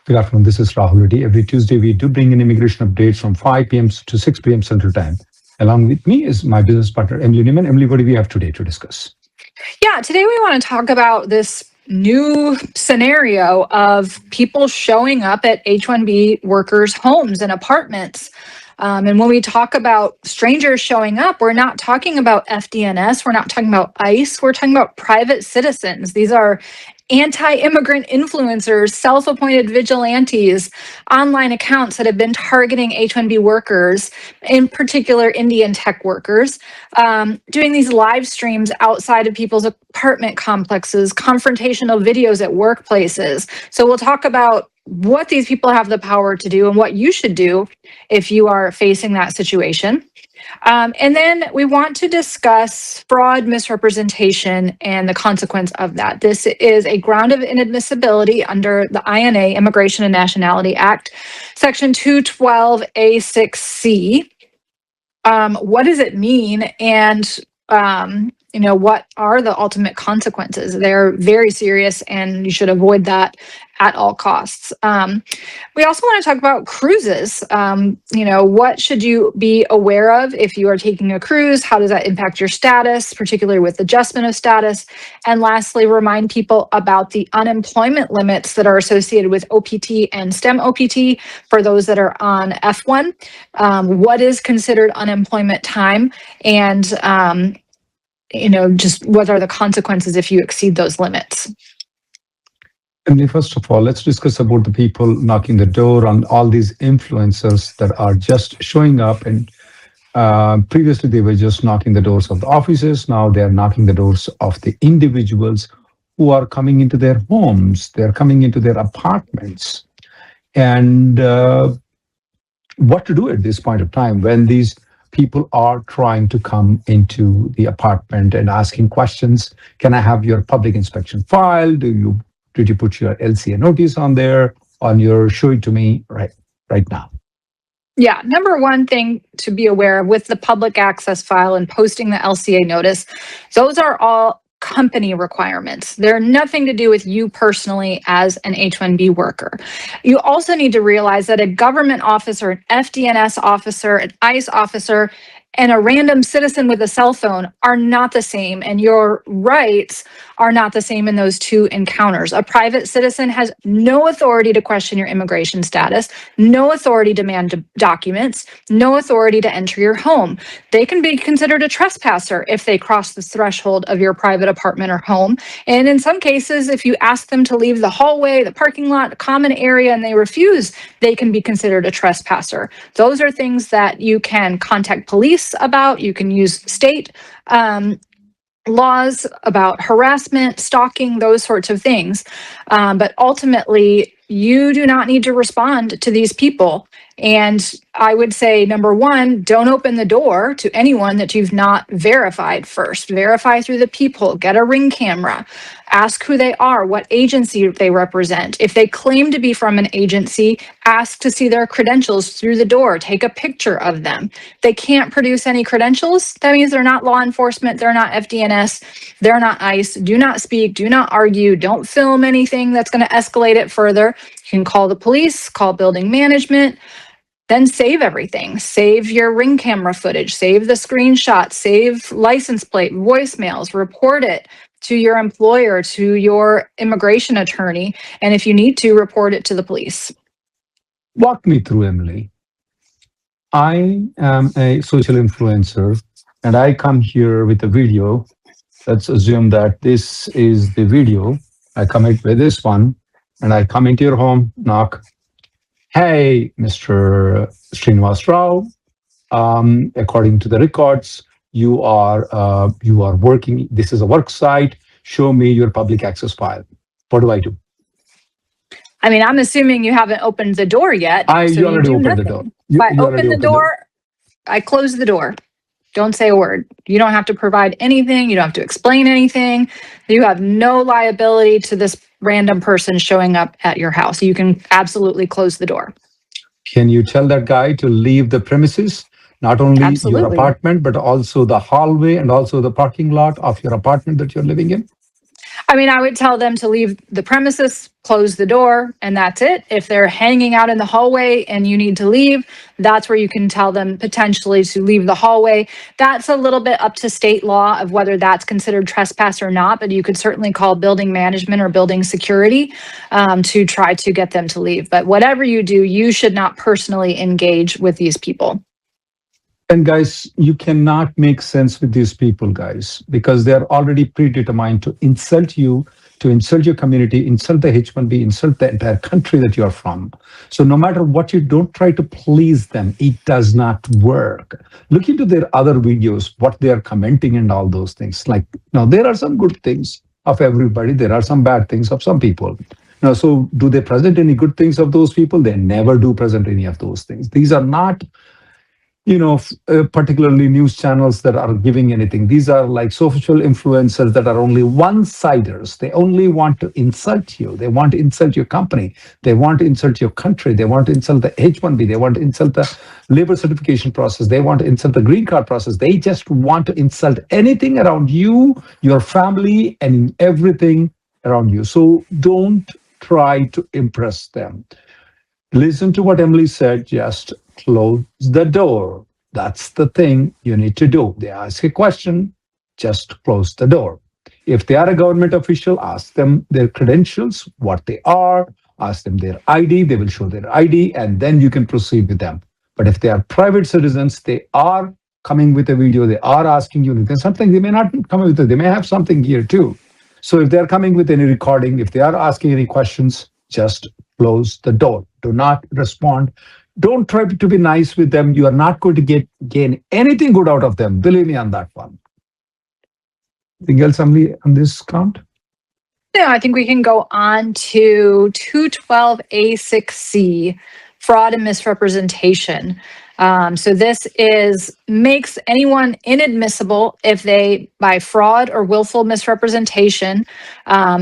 Good afternoon. This is Rahul Reddy. Every Tuesday, we do bring in immigration updates from 5 p.m. to 6 p.m. Central Time. Along with me is my business partner, Emily Newman. Emily, what do we have today to discuss? Yeah, today we want to talk about this new scenario of people showing up at H1B workers' homes and apartments. And when we talk about strangers showing up, we're not talking about FDNS, we're not talking about ICE, we're talking about private citizens. These are anti-immigrant influencers, self-appointed vigilantes, online accounts that have been targeting H1B workers, in particular Indian tech workers, doing these live streams outside of people's apartment complexes, confrontational videos at workplaces. So we'll talk about what these people have the power to do and what you should do if you are facing that situation. And then we want to discuss fraud, misrepresentation, and the consequence of that. This is a ground of inadmissibility under the INA, Immigration and Nationality Act, Section 212A6C. What does it mean? And what are the ultimate consequences? They're very serious, and you should avoid that at all costs. We also want to talk about cruises. What should you be aware of if you are taking a cruise? How does that impact your status, particularly with adjustment of status? And lastly, remind people about the unemployment limits that are associated with OPT and STEM OPT for those that are on F1. What is considered unemployment time? And just what are the consequences if you exceed those limits? And first of all, let's discuss about the people knocking the door on all these influencers that are just showing up. And previously, they were just knocking the doors of the offices. Now they are knocking the doors of the individuals who are coming into their homes. They're coming into their apartments. And what to do at this point of time when these people are trying to come into the apartment and asking questions? Can I have your public inspection file? Did you put your LCA notice on there, on your show it to me right now? Yeah, number one thing to be aware of with the public access file and posting the LCA notice, those are all company requirements. They're nothing to do with you personally as an H1B worker. You also need to realize that a government officer, an FDNS officer, an ICE officer, and a random citizen with a cell phone are not the same, and your rights are not the same in those two encounters. A private citizen has no authority to question your immigration status, no authority to demand documents, no authority to enter your home. They can be considered a trespasser if they cross the threshold of your private apartment or home. And in some cases, if you ask them to leave the hallway, the parking lot, the common area, and they refuse, they can be considered a trespasser. Those are things that you can contact police about. You can use state laws about harassment, stalking, those sorts of things. But ultimately, you do not need to respond to these people. And I would say, number one, don't open the door to anyone that you've not verified first. Verify through the peephole, get a Ring camera, ask who they are, what agency they represent. If they claim to be from an agency, ask to see their credentials through the door, take a picture of them. If they can't produce any credentials, that means they're not law enforcement, they're not FDNS, they're not ICE. Do not speak, do not argue, don't film anything that's going to escalate it further. You can call the police, call building management. Then save everything. Save your Ring camera footage, save the screenshots, save license plate, voicemails, report it to your employer, to your immigration attorney, and if you need to, report it to the police. Walk me through, Emily. I am a social influencer, and I come here with a video. Let's assume that this is the video. I come in with this one, and I come into your home, knock. Hey, Mr. Srinivas Rao, according to the records, you are working. This is a work site. Show me your public access file. What do I do? I mean, I'm assuming you haven't opened the door yet. You already opened the door. If I open the door, I close the door. Don't say a word. You don't have to provide anything. You don't have to explain anything. You have no liability to this random person showing up at your house. You can absolutely close the door. Can you tell that guy to leave the premises? Not only your apartment, but also the hallway and also the parking lot of your apartment that you're living in? I mean, I would tell them to leave the premises, close the door, and that's it. If they're hanging out in the hallway and you need to leave, that's where you can tell them potentially to leave the hallway. That's a little bit up to state law of whether that's considered trespass or not, but you could certainly call building management or building security to try to get them to leave. But whatever you do, you should not personally engage with these people. And guys, you cannot make sense with these people, guys, because they're already predetermined to insult you, to insult your community, insult the H1B, insult the entire country that you're from. So no matter what you don't try to please them, it does not work. Look into their other videos, what they are commenting and all those things. Like, now there are some good things of everybody. There are some bad things of some people. Now, so do they present any good things of those people? They never do present any of those things. These are not particularly news channels that are giving anything. These are like social influencers that are only one-siders. They only want to insult you. They want to insult your company. They want to insult your country. They want to insult the H1B. They want to insult the labor certification process. They want to insult the green card process. They just want to insult anything around you, your family, and everything around you. So don't try to impress them. Listen to what Emily said, just close the door. That's the thing you need to do. They ask a question, just close the door. If they are a government official, ask them their credentials, what they are, ask them their ID, they will show their ID, and then you can proceed with them. But if they are private citizens, they are coming with a video, they are asking you, there's something, they may not come with it, they may have something here too. So if they're coming with any recording, if they are asking any questions, just close the door. Do not respond. Don't try to be nice with them. You are not going to gain anything good out of them. Believe me on that one. Anything else, Emily, on this count? No, I think we can go on to 212A6C, fraud and misrepresentation. So this makes anyone inadmissible if they, by fraud or willful misrepresentation,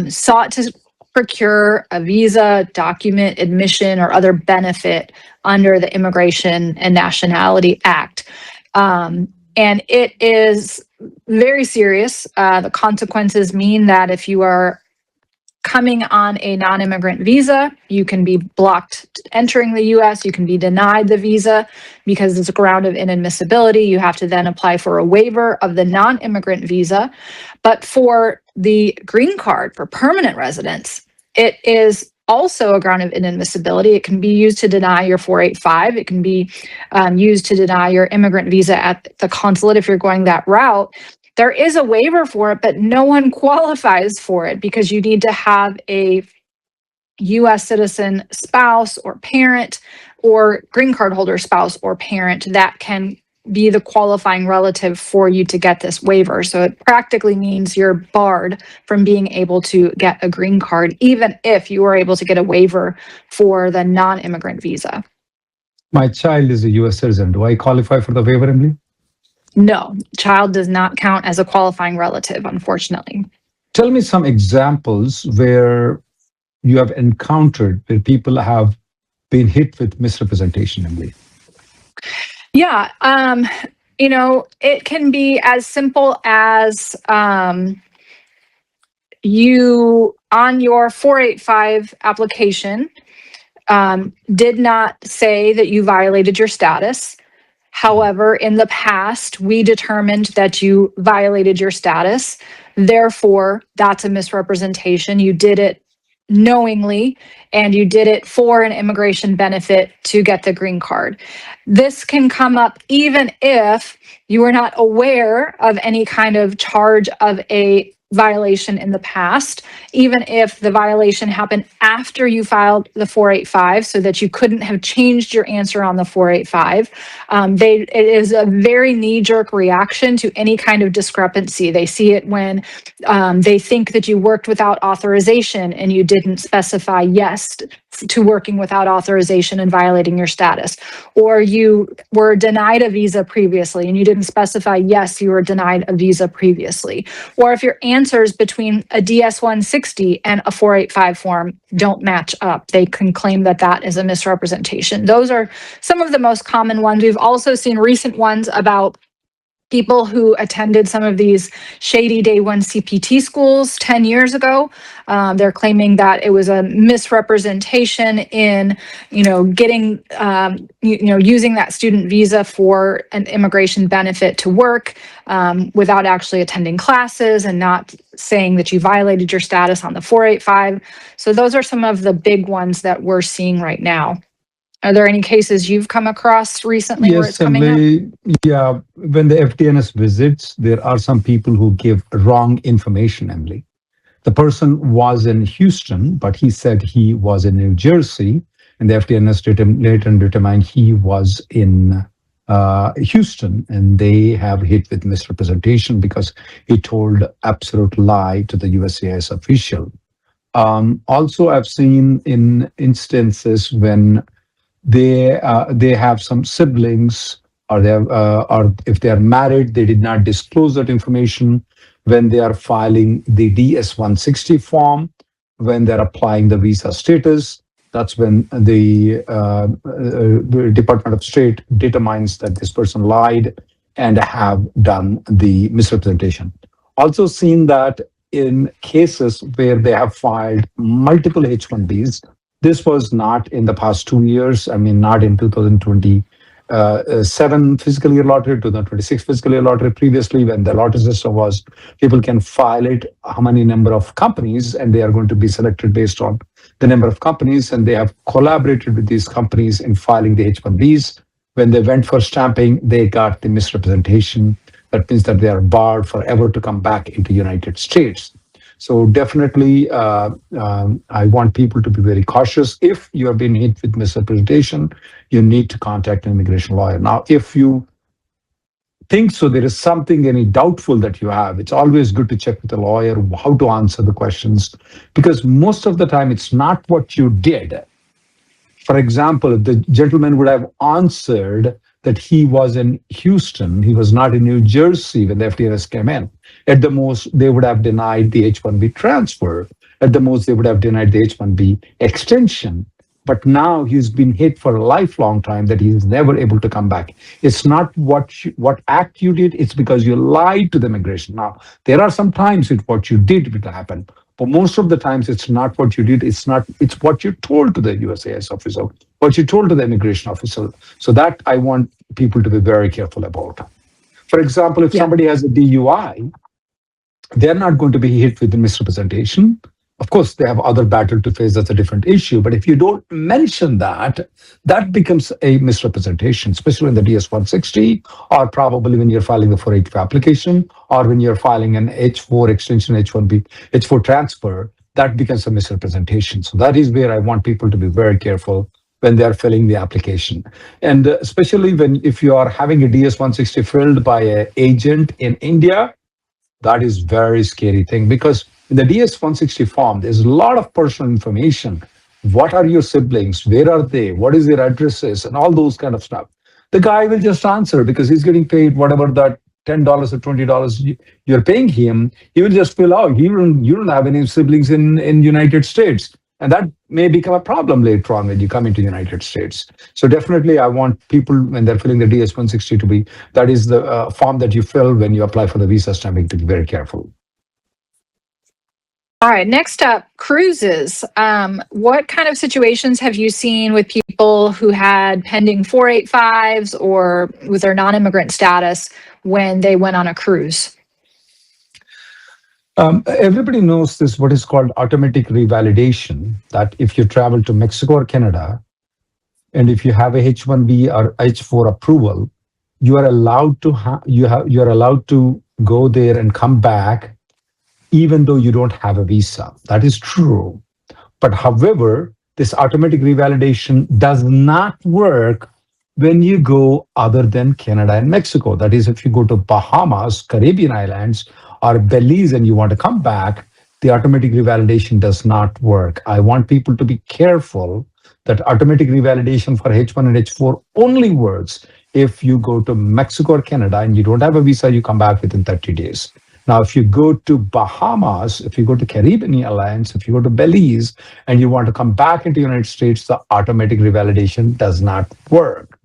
sought to procure a visa, document, admission, or other benefit under the Immigration and Nationality Act. And it is very serious. The consequences mean that if you are coming on a non-immigrant visa, you can be blocked entering the US, you can be denied the visa because it's a ground of inadmissibility. You have to then apply for a waiver of the non-immigrant visa. But for the green card for permanent residents, it is also a ground of inadmissibility. It can be used to deny your 485. It can be used to deny your immigrant visa at the consulate if you're going that route. There is a waiver for it, but no one qualifies for it because you need to have a US citizen spouse or parent or green card holder spouse or parent that can be the qualifying relative for you to get this waiver. So it practically means you're barred from being able to get a green card, even if you were able to get a waiver for the non-immigrant visa. My child is a US citizen. Do I qualify for the waiver, Emily? No, child does not count as a qualifying relative, unfortunately. Tell me some examples where you have encountered where people have been hit with misrepresentation, Emily. Yeah, it can be as simple as you, on your 485 application, did not say that you violated your status. However, in the past, we determined that you violated your status. Therefore, that's a misrepresentation. You did it knowingly, and you did it for an immigration benefit to get the green card. This can come up even if you were not aware of any kind of charge of a violation in the past, even if the violation happened after you filed the 485 so that you couldn't have changed your answer on the 485. It is a very knee-jerk reaction to any kind of discrepancy. They see it when they think that you worked without authorization and you didn't specify yes to working without authorization and violating your status, or you were denied a visa previously and you didn't specify yes, you were denied a visa previously, or if your answers between a DS-160 and a 485 form don't match up, they can claim that that is a misrepresentation. Those are some of the most common ones. We've also seen recent ones about people who attended some of these shady day one CPT schools 10 years ago. They're claiming that it was a misrepresentation in, getting, using that student visa for an immigration benefit to work without actually attending classes and not saying that you violated your status on the 485. So those are some of the big ones that we're seeing right now. Are there any cases you've come across recently where it's Yes, coming up? Emily. Yeah, when the FDNS visits, there are some people who give wrong information, Emily. The person was in Houston, but he said he was in New Jersey, and the FDNS later determined he was in Houston, and they have hit with misrepresentation because he told absolute lie to the USCIS official. Also, I've seen in instances when they have some siblings, or or if they are married, they did not disclose that information when they are filing the DS-160 form, when they're applying the visa status. That's when the Department of State determines that this person lied and have done the misrepresentation. Also seen that in cases where they have filed multiple H1Bs. This was not in the past 2 years. I mean, not in 2027 fiscal year lottery, 2026 fiscal year lottery. Previously, when the lottery system was, people can file it, how many number of companies, and they are going to be selected based on the number of companies, and they have collaborated with these companies in filing the H1Bs. When they went for stamping, they got the misrepresentation. That means that they are barred forever to come back into United States. So definitely, I want people to be very cautious. If you are being hit with misrepresentation, you need to contact an immigration lawyer. Now, if you think so, there is something any doubtful that you have, it's always good to check with a lawyer how to answer the questions, because most of the time it's not what you did. For example, if the gentleman would have answered that he was in Houston, he was not in New Jersey when the FDNS came in. At the most, they would have denied the H1B transfer. At the most, they would have denied the H1B extension. But now he's been hit for a lifelong time that he's never able to come back. It's not what act you did, it's because you lied to the immigration. Now, there are some times with what you did will happen. But most of the times, it's not what you did. It's what you told to the USCIS officer, what you told to the immigration officer. So that I want people to be very careful about. For example, if somebody has a DUI, they're not going to be hit with the misrepresentation. Of course, they have other battle to face. That's a different issue. But if you don't mention that, that becomes a misrepresentation, especially in the DS-160, or probably when you're filing the 485 application, or when you're filing an H4 extension, H1B, H4 transfer, that becomes a misrepresentation. So that is where I want people to be very careful when they are filling the application. And especially if you are having a DS-160 filled by an agent in India, that is very scary thing, because in the DS-160 form, there's a lot of personal information. What are your siblings? Where are they? What is their addresses? And all those kind of stuff. The guy will just answer because he's getting paid whatever that $10 or $20 you're paying him. He will just fill out. You don't have any siblings in United States. And that may become a problem later on when you come into the United States. So definitely, I want people, when they're filling the DS-160 to be, that is the form that you fill when you apply for the visa stamping, to be very careful. All right, next up, cruises. What kind of situations have you seen with people who had pending 485s or with their non-immigrant status when they went on a cruise? Everybody knows this, what is called automatic revalidation, that if you travel to Mexico or Canada, and if you have a H1B or H4 approval, you are allowed to you're allowed to go there and come back, even though you don't have a visa. That is true. But however, this automatic revalidation does not work when you go other than Canada and Mexico. That is, if you go to Bahamas, Caribbean islands, or Belize and you want to come back, the automatic revalidation does not work. I want people to be careful that automatic revalidation for H1 and H4 only works if you go to Mexico or Canada and you don't have a visa, you come back within 30 days. Now, if you go to Bahamas, if you go to Caribbean Islands, if you go to Belize, and you want to come back into the United States, the automatic revalidation does not work.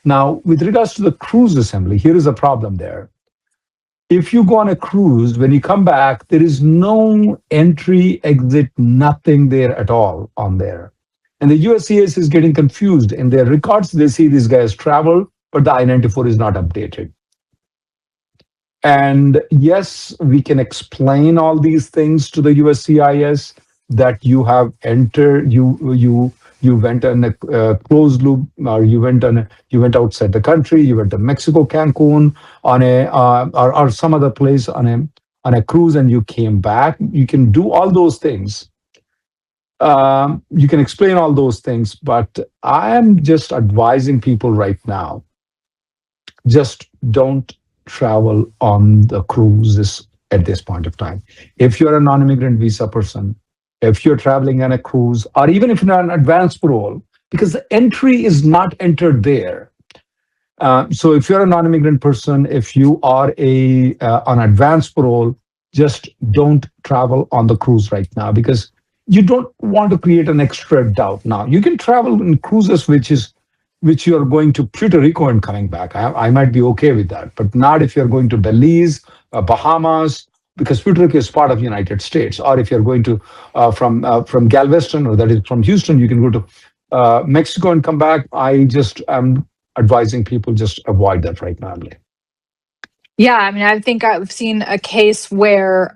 Now, with regards to the cruise assembly, here is a problem there. If you go on a cruise, when you come back, there is no entry, exit, nothing there at all on there. And the USCIS is getting confused. In their records, they see these guys travel, but the I-94 is not updated. And yes, we can explain all these things to the USCIS that you have entered, you went on a closed loop, or you went outside the country, you went to Mexico, Cancun, on a or some other place on a cruise, and you came back. You can do all those things. You can explain all those things, but I am just advising people right now, just don't travel on the cruises at this point of time. If you're a non-immigrant visa person, if you're traveling on a cruise, or even if you're on advance parole, because the entry is not entered there. So if you're a non-immigrant person, if you are on advance parole, just don't travel on the cruise right now, because you don't want to create an extra doubt. Now you can travel in cruises which you are going to Puerto Rico and coming back. I might be okay with that, but not if you're going to Belize, Bahamas, because Puerto Rico is part of the United States. Or if you're going to from Galveston, or that is from Houston, you can go to Mexico and come back. I just am advising people just avoid that right now. Yeah, I mean, I think I've seen a case where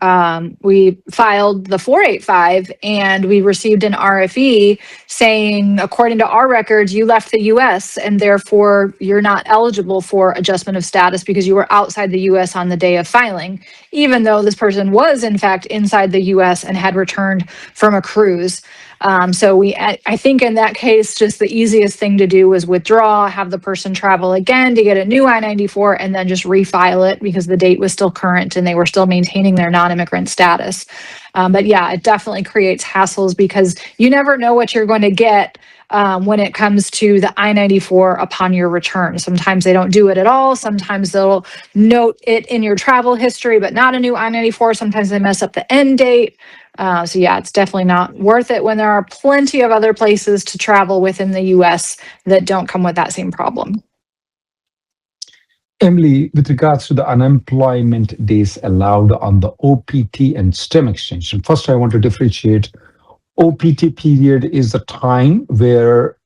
we filed the 485 and we received an RFE saying, according to our records, you left the US and therefore you're not eligible for adjustment of status because you were outside the US on the day of filing, even though this person was in fact inside the US and had returned from a cruise. So I think in that case, just the easiest thing to do was withdraw, have the person travel again to get a new I-94, and then just refile it because the date was still current and they were still maintaining their non-immigrant status. But yeah, it definitely creates hassles because you never know what you're going to get when it comes to the I-94 upon your return. Sometimes they don't do it at all. Sometimes they'll note it in your travel history, but not a new I-94. Sometimes they mess up the end date. So yeah, it's definitely not worth it when there are plenty of other places to travel within the US that don't come with that same problem. Emily, with regards to the unemployment days allowed on the OPT and STEM extension, first I want to differentiate. OPT period is the time where,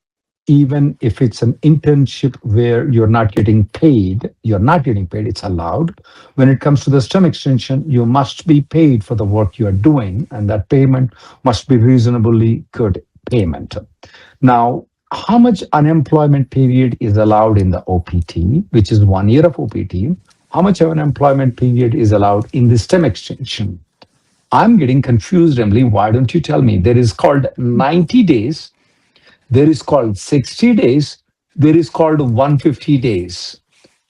even if it's an internship where you're not getting paid, it's allowed. When it comes to the STEM extension, you must be paid for the work you are doing, and that payment must be reasonably good payment. Now, how much unemployment period is allowed in the OPT, which is 1 year of OPT? How much of unemployment period is allowed in the STEM extension? I'm getting confused, Emily. Why don't you tell me? There is called 90 days. There is called 60 days. There is called 150 days.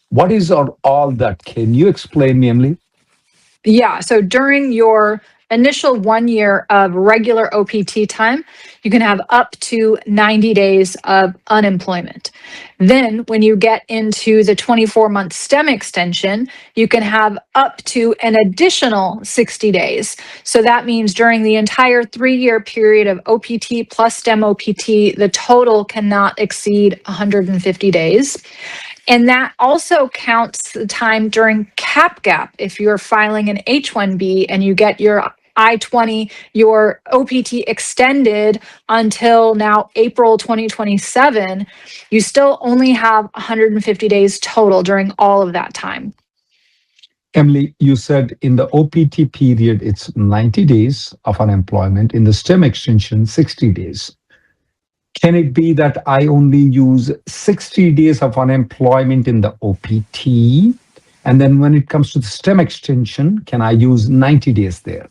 What is all that? Can you explain me, Emily? Yeah, so during your initial 1 year of regular OPT time, you can have up to 90 days of unemployment. Then when you get into the 24-month STEM extension, you can have up to an additional 60 days. So that means during the entire 3-year period of OPT plus STEM OPT, the total cannot exceed 150 days. And that also counts the time during cap gap. If you're filing an H1B and you get your I-20, your OPT extended until now April 2027, you still only have 150 days total during all of that time. Emily, you said in the OPT period, it's 90 days of unemployment. In the STEM extension, 60 days. Can it be that I only use 60 days of unemployment in the OPT? And then when it comes to the STEM extension, can I use 90 days there?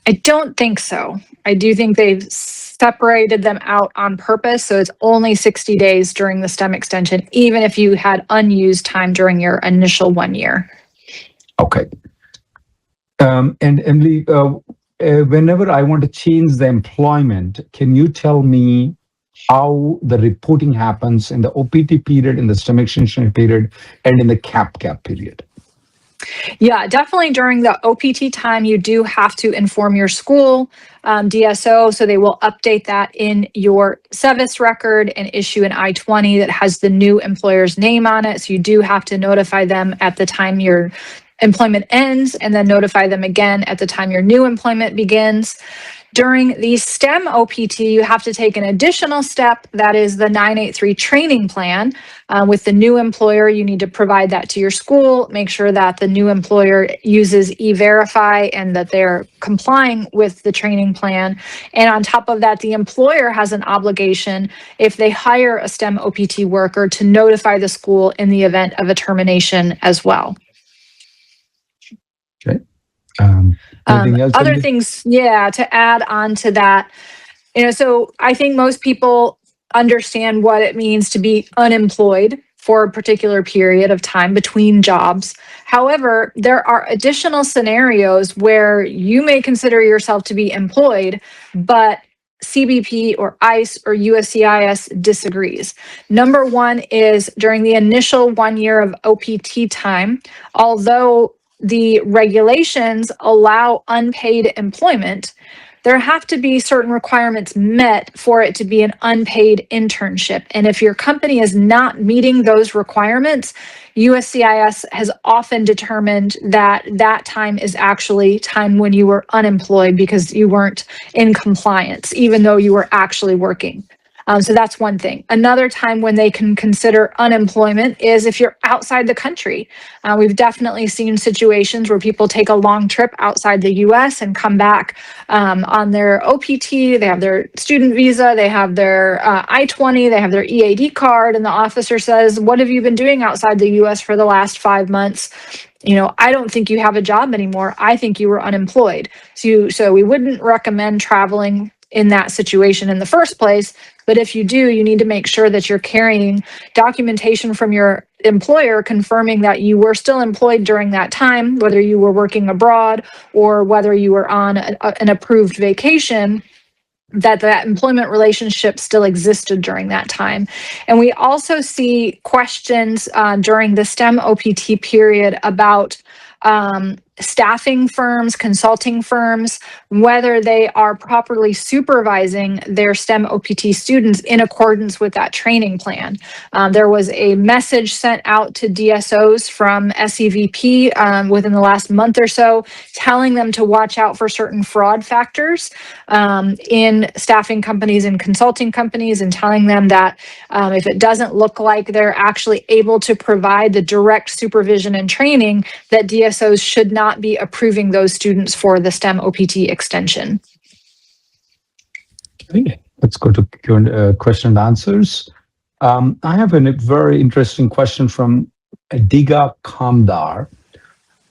I don't think so. I do think they've separated them out on purpose. So it's only 60 days during the STEM extension, even if you had unused time during your initial 1 year. Okay. And Emily, whenever I want to change the employment, can you tell me how the reporting happens in the OPT period, in the STEM extension period, and in the cap gap period? Yeah, definitely during the OPT time, you do have to inform your school DSO, so they will update that in your SEVIS record and issue an I-20 that has the new employer's name on it. So you do have to notify them at the time you're employment ends, and then notify them again at the time your new employment begins. During the STEM OPT, you have to take an additional step, that is the 983 training plan. With the new employer, you need to provide that to your school, make sure that the new employer uses E-Verify and that they're complying with the training plan. And on top of that, the employer has an obligation, if they hire a STEM OPT worker, to notify the school in the event of a termination as well. Okay. Anything else? Other things, to add on to that, so I think most people understand what it means to be unemployed for a particular period of time between jobs. However, there are additional scenarios where you may consider yourself to be employed, but CBP or ICE or USCIS disagrees. Number one is during the initial 1 year of OPT time, although the regulations allow unpaid employment, there have to be certain requirements met for it to be an unpaid internship. And if your company is not meeting those requirements, USCIS has often determined that that time is actually time when you were unemployed because you weren't in compliance, even though you were actually working. So that's one thing. Another time when they can consider unemployment is if you're outside the country. We've definitely seen situations where people take a long trip outside the US and come back on their OPT, they have their student visa, they have their I-20, they have their EAD card, and the officer says, "What have you been doing outside the US for the last 5 months? I don't think you have a job anymore. I think you were unemployed." So we wouldn't recommend traveling in that situation in the first place. But if you do, you need to make sure that you're carrying documentation from your employer confirming that you were still employed during that time, whether you were working abroad or whether you were on an approved vacation, that employment relationship still existed during that time. And we also see questions during the STEM OPT period about staffing firms, consulting firms, whether they are properly supervising their STEM OPT students in accordance with that training plan. There was a message sent out to DSOs from SEVP within the last month or so, telling them to watch out for certain fraud factors in staffing companies and consulting companies, and telling them that if it doesn't look like they're actually able to provide the direct supervision and training, that DSOs should not be approving those students for the STEM OPT extension. Okay, let's go to question and answers. I have a very interesting question from Diga Kamdar.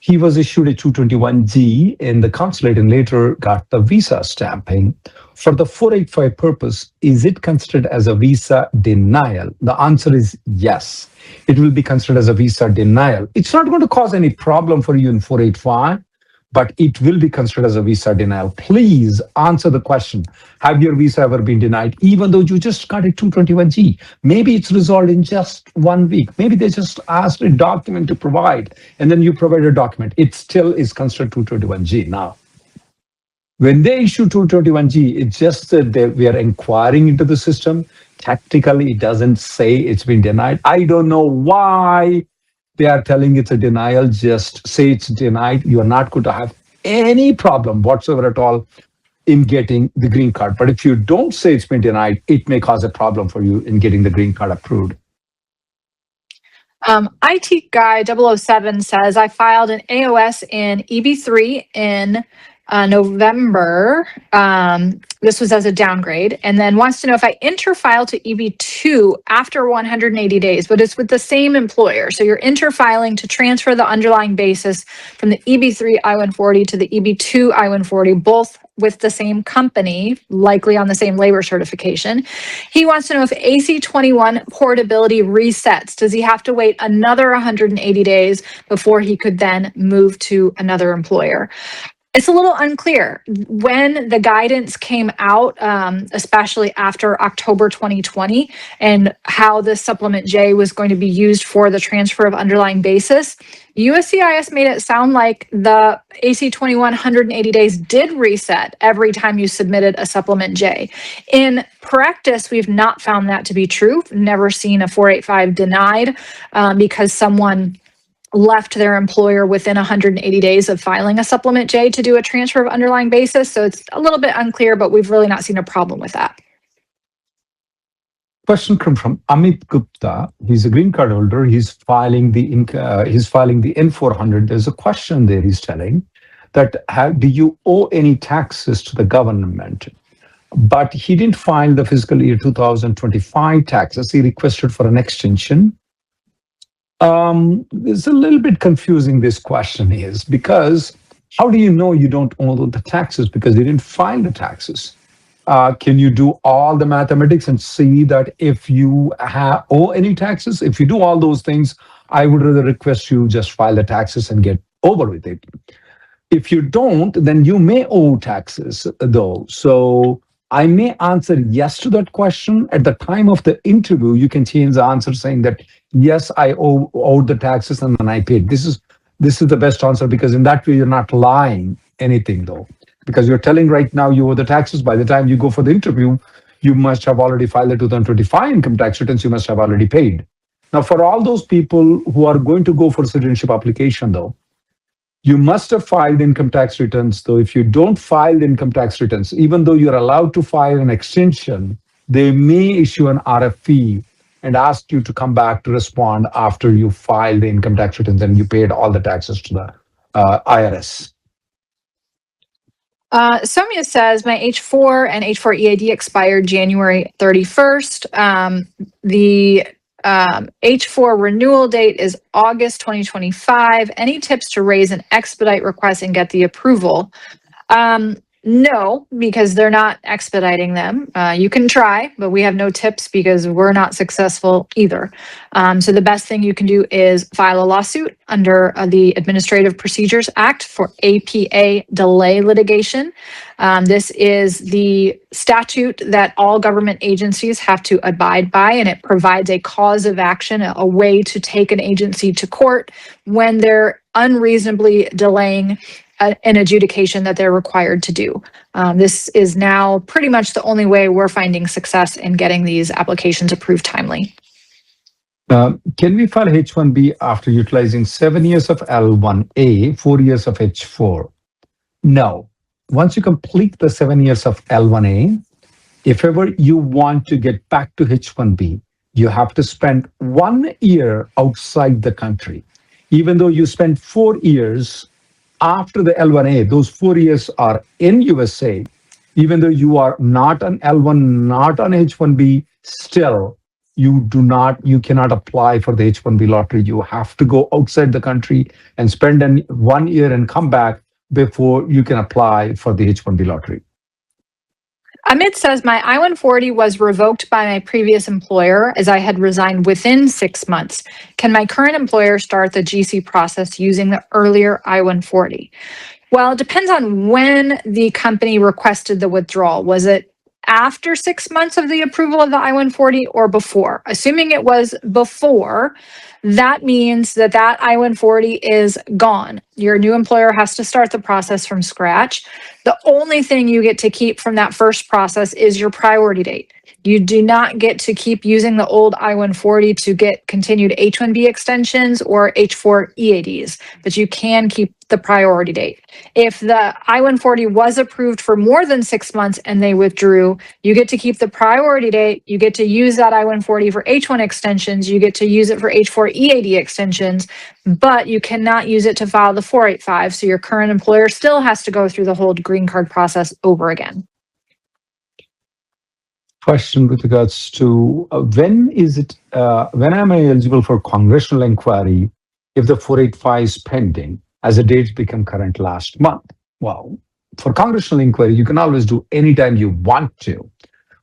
He was issued a 221G in the consulate and later got the visa stamping. For the 485 purpose, is it considered as a visa denial? The answer is yes. It will be considered as a visa denial. It's not going to cause any problem for you in 485, but it will be considered as a visa denial. Please answer the question. Have your visa ever been denied, even though you just got a 221G? Maybe it's resolved in just 1 week. Maybe they just asked a document to provide, and then you provide a document. It still is considered 221G now. When they issue 221G, it's just that we are inquiring into the system. Technically, it doesn't say it's been denied. I don't know why they are telling it's a denial. Just say it's denied. You are not going to have any problem whatsoever at all in getting the green card. But if you don't say it's been denied, it may cause a problem for you in getting the green card approved. IT Guy 007 says, I filed an AOS in EB3 in November. This was as a downgrade, and then wants to know if I interfile to EB2 after 180 days, but it's with the same employer. So you're interfiling to transfer the underlying basis from the EB3 I-140 to the EB2 I-140, both with the same company, likely on the same labor certification. He wants to know if AC-21 portability resets. Does he have to wait another 180 days before he could then move to another employer? It's a little unclear. When the guidance came out, especially after October 2020, and how the Supplement J was going to be used for the transfer of underlying basis, USCIS made it sound like the AC-21 180 days did reset every time you submitted a Supplement J. In practice, we've not found that to be true. Never seen a 485 denied because someone left their employer within 180 days of filing a supplement J to do a transfer of underlying basis. So it's a little bit unclear, but we've really not seen a problem with that. Question come from Amit Gupta. He's a green card holder. He's filing the N400. There's a question there. He's telling that do you owe any taxes to the government? But he didn't file the fiscal year 2025 taxes. He requested for an extension. It's a little bit confusing, this question is, because how do you know you don't owe the taxes? Because you didn't file the taxes. Can you do all the mathematics and see that if you owe any taxes? If you do all those things, I would rather request you just file the taxes and get over with it. If you don't, then you may owe taxes, though. So I may answer yes to that question. At the time of the interview, you can change the answer saying that, yes, I owed the taxes and then I paid. This is the best answer, because in that way, you're not lying anything, though. Because you're telling right now you owe the taxes. By the time you go for the interview, you must have already filed the 2025 income tax returns. You must have already paid. Now, for all those people who are going to go for citizenship application, though, you must have filed income tax returns. Though if you don't file income tax returns, even though you're allowed to file an extension, they may issue an RFE and ask you to come back to respond after you filed the income tax returns and you paid all the taxes to the IRS. Soumya says, my H4 and H4 EAD expired January 31st. The H4 renewal date is August 2025. Any tips to raise an expedite request and get the approval? No, because they're not expediting them. You can try, but we have no tips because we're not successful either. So the best thing you can do is file a lawsuit under the Administrative Procedures Act for APA delay litigation. This is the statute that all government agencies have to abide by, and it provides a cause of action, a way to take an agency to court when they're unreasonably delaying an adjudication that they're required to do. This is now pretty much the only way we're finding success in getting these applications approved timely. Can we file H1B after utilizing 7 years of L1A, 4 years of H4? No. Once you complete the 7 years of L1A, if ever you want to get back to H1B, you have to spend 1 year outside the country. Even though you spend 4 years after the L1A, those 4 years are in USA. Even though you are not on L1, not on H1B, still you cannot apply for the H1B lottery. You have to go outside the country and spend 1 year and come back before you can apply for the H1B lottery. Amit says, my I-140 was revoked by my previous employer as I had resigned within 6 months. Can my current employer start the GC process using the earlier I-140? Well, it depends on when the company requested the withdrawal. Was it after 6 months of the approval of the I-140 or before? Assuming it was before, that means that I-140 is gone. Your new employer has to start the process from scratch. The only thing you get to keep from that first process is your priority date. You do not get to keep using the old I-140 to get continued H1B extensions or H4 EADs, but you can keep the priority date. If the I-140 was approved for more than 6 months and they withdrew, you get to keep the priority date. You get to use that I-140 for H1 extensions. You get to use it for H4 EAD extensions, but you cannot use it to file the 485. So your current employer still has to go through the whole green card process over again. Question with regards to when am I eligible for congressional inquiry if the 485 is pending, as the dates become current last month? Well, for congressional inquiry, you can always do anytime you want to.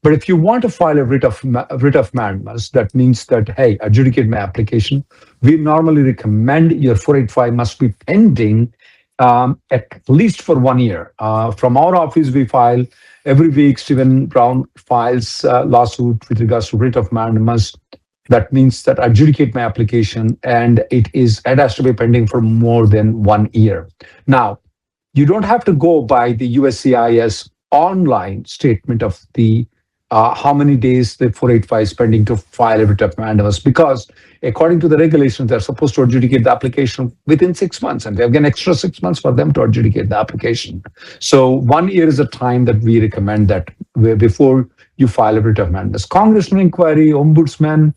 But if you want to file a writ of mandamus, that means that, hey, adjudicate my application, we normally recommend your 485 must be pending at least for 1 year. From our office, we file every week. Stephen Brown files lawsuit with regards to writ of mandamus. That means that adjudicate my application, and it has to be pending for more than 1 year. Now, you don't have to go by the USCIS online statement of the how many days the 485 is spending to file a writ of mandamus, because according to the regulations, they're supposed to adjudicate the application within 6 months, and they have an extra 6 months for them to adjudicate the application. So 1 year is a time that we recommend that before you file a writ of mandamus. Congressional inquiry, ombudsman,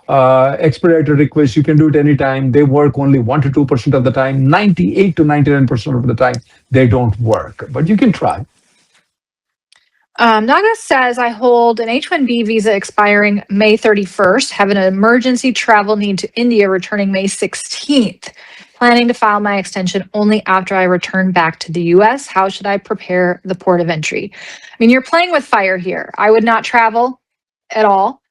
expedited request, you can do it anytime. They work only 1 to 2% of the time. 98 to 99% of the time, they don't work, but you can try. Naga says, I hold an H1B visa expiring May 31st, have an emergency travel need to India returning May 16th, planning to file my extension only after I return back to the US. How should I prepare the port of entry? I mean, you're playing with fire here. I would not travel at all.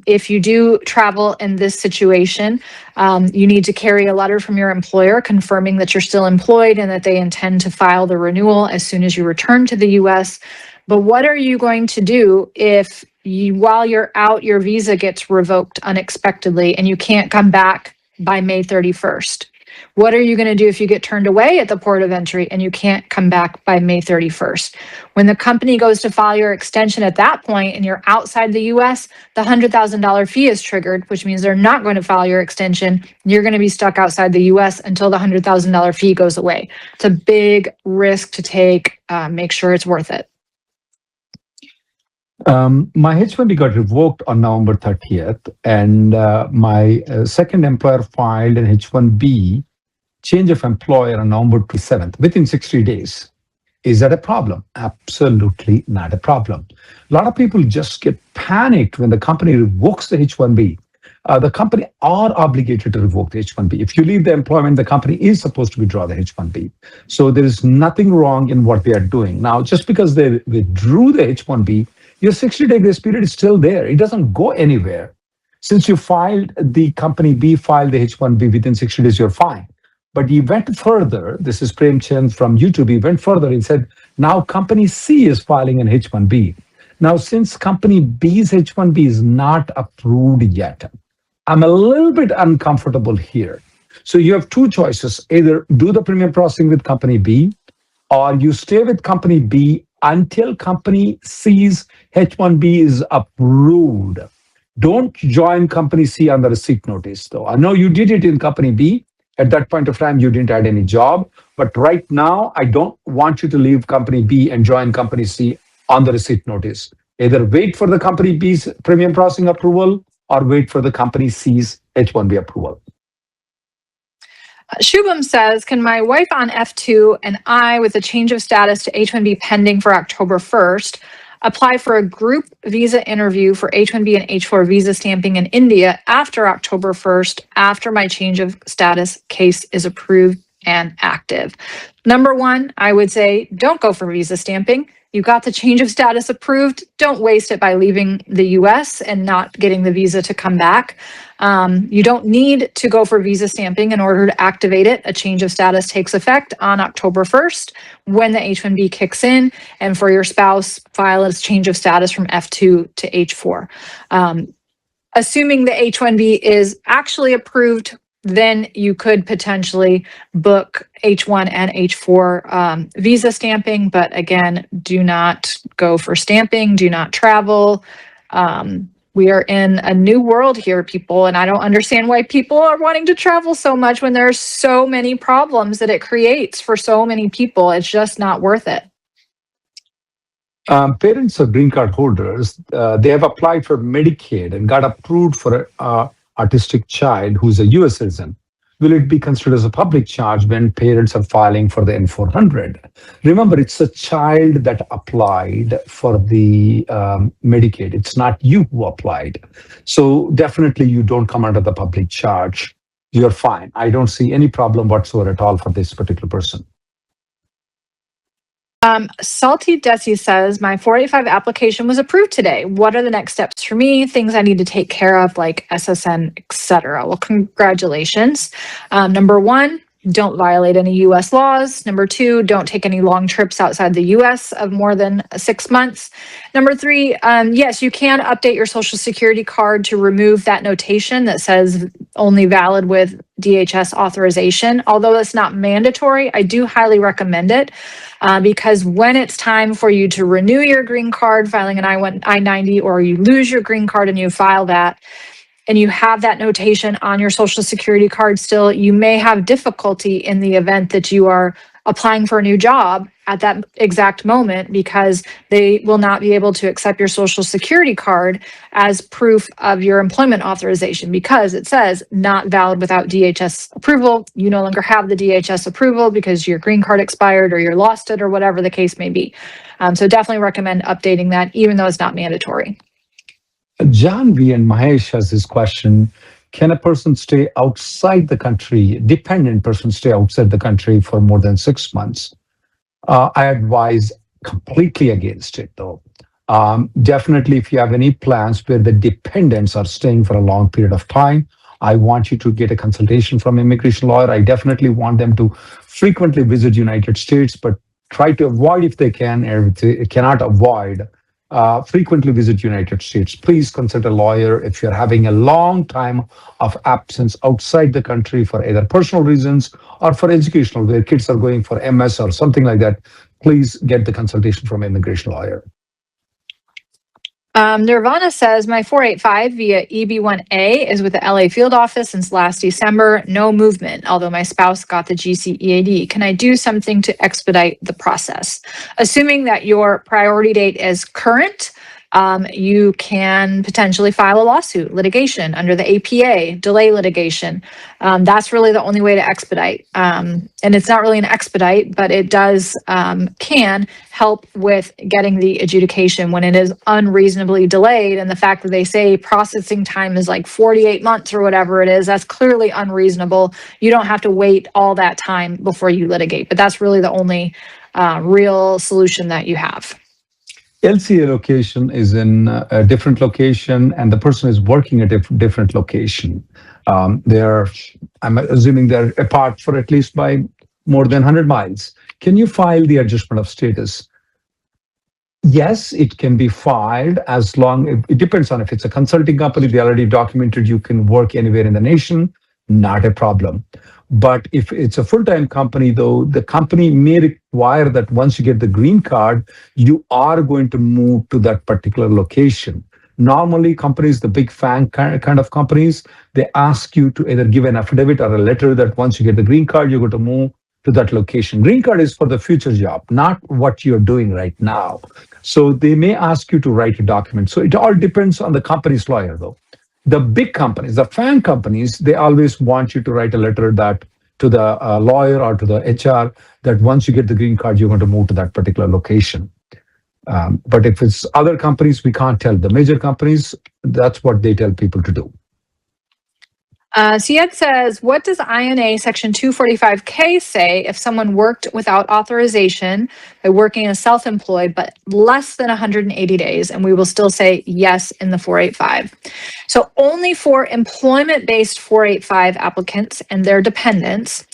If you do travel in this situation, you need to carry a letter from your employer confirming that you're still employed and that they intend to file the renewal as soon as you return to the US. But what are you going to do if while you're out, your visa gets revoked unexpectedly and you can't come back by May 31st? What are you going to do if you get turned away at the port of entry and you can't come back by May 31st? When the company goes to file your extension at that point and you're outside the US, the $100,000 fee is triggered, which means they're not going to file your extension. You're going to be stuck outside the US until the $100,000 fee goes away. It's a big risk to take. Make sure it's worth it. My H1B got revoked on November 30th, and my second employer filed an H1B change of employer on November 27th, within 60 days. Is that a problem? Absolutely not a problem. A lot of people just get panicked when the company revokes the H1B. The company are obligated to revoke the H1B. If you leave the employment, the company is supposed to withdraw the H1B. So there is nothing wrong in what they are doing. Now, just because they withdrew the H1B, your 60-day grace period is still there. It doesn't go anywhere. Since you filed, the company B filed the H1B within 60 days, you're fine. But he went further. This is Prem Chand from YouTube. He went further and said, now company C is filing an H1B. Now, since company B's H1B is not approved yet, I'm a little bit uncomfortable here. So you have two choices. Either do the premium processing with company B, or you stay with company B until company C's H1B is approved. Don't join company C on the receipt notice, though. I know you did it in company B. At that point of time, you didn't add any job. But right now, I don't want you to leave company B and join company C on the receipt notice. Either wait for the company B's premium processing approval or wait for the company C's H1B approval. Shubham says, can my wife on F2 and I, with a change of status to H1B pending for October 1st, apply for a group visa interview for H1B and H4 visa stamping in India after October 1st, after my change of status case is approved and active? Number one, I would say don't go for visa stamping. You got the change of status approved. Don't waste it by leaving the US and not getting the visa to come back. You don't need to go for visa stamping in order to activate it. A change of status takes effect on October 1st when the H1B kicks in, and for your spouse, file a change of status from F2 to H4. Assuming the H1B is actually approved, then you could potentially book H1 and H4 visa stamping. But again, do not go for stamping, do not travel. We are in a new world here, people, and I don't understand why people are wanting to travel so much when there's so many problems that it creates for so many people. It's just not worth it. Parents of green card holders, they have applied for Medicaid and got approved for an autistic child who's a US citizen. Will it be considered as a public charge when parents are filing for the N400? Remember, it's a child that applied for the Medicaid. It's not you who applied. So definitely you don't come under the public charge. You're fine. I don't see any problem whatsoever at all for this particular person. Salty Desi says, my 485 application was approved today. What are the next steps for me? Things I need to take care of, like SSN, etc. Well, congratulations. Number one, don't violate any US laws. Number two, don't take any long trips outside the US of more than 6 months. Number three, yes, you can update your social security card to remove that notation that says only valid with DHS authorization. Although it's not mandatory, I do highly recommend it because when it's time for you to renew your green card, filing an I-90, or you lose your green card and you file that, and you have that notation on your social security card still, you may have difficulty in the event that you are applying for a new job at that exact moment, because they will not be able to accept your social security card as proof of your employment authorization, because it says not valid without DHS approval. You no longer have the DHS approval because your green card expired or you lost it or whatever the case may be. So definitely recommend updating that, even though it's not mandatory. John V. and Mahesh has this question. Can a person stay outside the country, dependent person stay outside the country for more than 6 months? I advise completely against it, though. Definitely, if you have any plans where the dependents are staying for a long period of time, I want you to get a consultation from an immigration lawyer. I definitely want them to frequently visit United States, but try to avoid, if they can, or if they cannot avoid, frequently visit United States. Please consult a lawyer if you're having a long time of absence outside the country for either personal reasons or for educational, where kids are going for MS or something like that. Please get the consultation from an immigration lawyer. Nirvana says, my 485 via EB1A is with the LA field office since last December. No movement, although my spouse got the GCEAD. Can I do something to expedite the process? Assuming that your priority date is current, you can potentially file a lawsuit, litigation under the APA, delay litigation. That's really the only way to expedite. And it's not really an expedite, but it does, can help with getting the adjudication when it is unreasonably delayed. And the fact that they say processing time is like 48 months or whatever it is, that's clearly unreasonable. You don't have to wait all that time before you litigate, but that's really the only real solution that you have. LCA location is in a different location, and the person is working at a different location. I'm assuming they're apart for at least by more than 100 miles. Can you file the adjustment of status? Yes, it can be filed as long, it depends on if it's a consulting company, they already documented you can work anywhere in the nation, not a problem. But if it's a full-time company, though, the company may require that once you get the green card, you are going to move to that particular location. Normally, companies, the big FANG kind of companies, they ask you to either give an affidavit or a letter that once you get the green card, you're going to move to that location. Green card is for the future job, not what you're doing right now. So they may ask you to write a document. So it all depends on the company's lawyer, though. The big companies, the FANG companies, they always want you to write a letter that to the lawyer or to the HR that once you get the green card, you're going to move to that particular location. But if it's other companies, we can't tell. The major companies, that's what they tell people to do. Syed says, what does INA section 245K say if someone worked without authorization by working as self-employed, but less than 180 days? And we will still say yes in the 485. So only for employment-based 485 applicants and their dependents,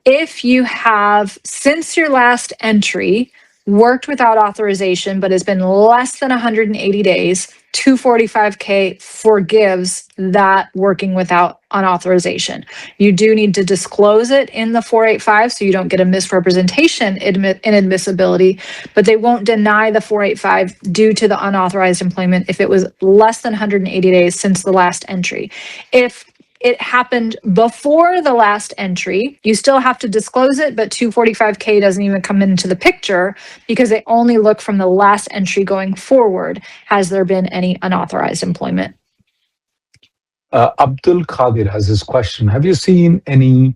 if you have, since your last entry, worked without authorization, but has been less than 180 days, 245K forgives that working without unauthorization. You do need to disclose it in the 485 so you don't get a misrepresentation inadmissibility, but they won't deny the 485 due to the unauthorized employment if it was less than 180 days since the last entry. If it happened before the last entry, you still have to disclose it, but 245K doesn't even come into the picture because they only look from the last entry going forward. Has there been any unauthorized employment? Abdul Qadir has this question. Have you seen any